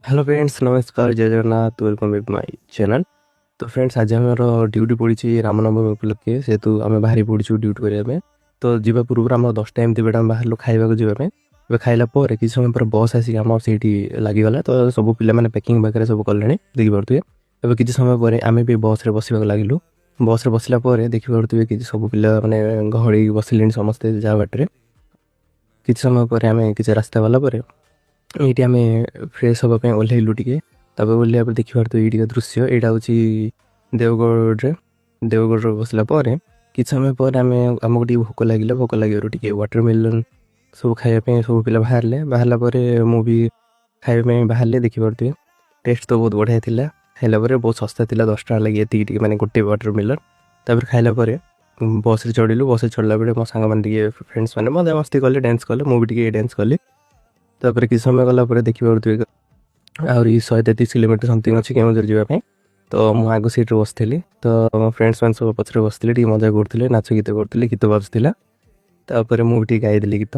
Hello friends, नमस्कार, जय Jagannath, welcome back my channel. तो फ्रेंड्स, आज आम ड्यूटी पड़ी रामनवमी उपलक्षे सेतु आम बाहरी पड़ू ड्यूटी करने। तो जीवा पूर्व आम 10टा एमती बेटा बाहर खाइबा जावाई खाइला किसी समय पर बस आसिक आम से लगिगला। तो सब पे पैकिंग वगैरह सब कले देखिपे। अब किसी समय पर आम भी बस बसवाक लगिलु। बस बसला देखिपे कि सब पिला मैंने गहड़ी बसिले समस्ते जा बाटे। किसी समय पर आम किसी रास्ता गला ये आम फ्रेश हाँपी ओह्लैलु टे। ओह्लैया देखिए ये दृश्य यहाँ हूँ देवगढ़ बसला किसी समय पर आमको टे भोक लगे भोक लगे वाटरमेलन सब खायापी सब पिला बाहर मुझे खायापी बाहर देखिपे। टेस्ट तो बहुत बढ़िया था। खाइला बहुत सस्ता था 10 टका लगे ये मैंने गोटे वाटरमेलन। खाइला बस चढ़िलु। बस चढ़ला बेले मो सांग मैंने फ्रेंड्स मैंने मजा मस्ती कले डांस कले मुझे डांस कली। किसी समय गला देखिए आहरी 133 किलोमीटर समथिंग अच्छी केउझर जावाई। तो मुझे आग सीट्रे बसती। तो फ्रेंड्स मैंने सब पचर बसते मजा करते नाच गीत करते गीत बाजुला। मुझे गाईदेली गीत।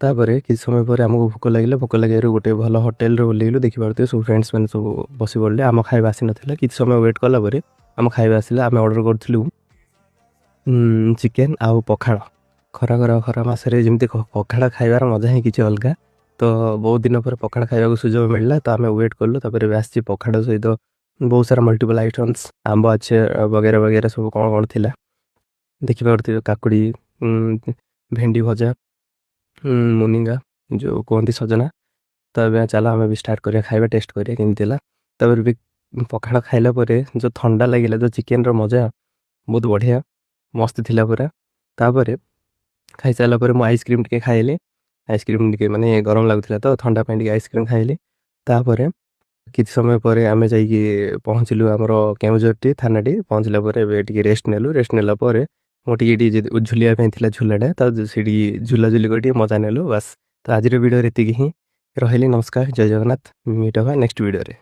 किसी समय पर आमको भोक लगे गोटे भल होटेल ओह्लैलु। देखिपे सब फ्रेंड्स मैंने सब बस पड़े। आम खाଇବା आसी नाला। किसी समय वेट कला आम खाଇବା आसला। आम ऑर्डर करूँ चिकेन आउ पखाड़। खरा मसरे जमी पखाड़ खाइबार मजा ही किसी अलग। तो बहुत दिन पर पखाड़ खाइबा सुजोग मिलला। तो आम वेट कलु। आसी पखाड़ सहित बहुत सारा मल्टीपल आइटम्स आंब अच्छे वगैरह वगैरह सब कौन कौन थी देखिपे। काकुड़ी, भेंडी भजा, मुनिंगा जो कहती सजना। तो अब चलो आम भी स्टार्ट करिया खाइबा टेस्ट करिया केमती है। भी पखाड़ खाइला जो ठंडा लगे जो चिकेन मजा बहुत बढ़िया मस्त थिला पूरा। खाई सारा मुझे आइसक्रीम टे खाइली। आइसक्रीम टे माने गरम लगुला तो ठंडा पे आइसक्रीम खाइली। किसी समय पर आम जा पहुँचलु आमर केउझर टी थाना टी पहुँचला रेस्ट नेलु। रेस्ट नेला मोटे झुलिया झुलाटा तो सी झुलाझुली कर मजा नेलु बस। तो आज वीडियो एति ही रही। नमस्कार, जय जगन्नाथ। मीट नेक्स्ट वीडियो रे।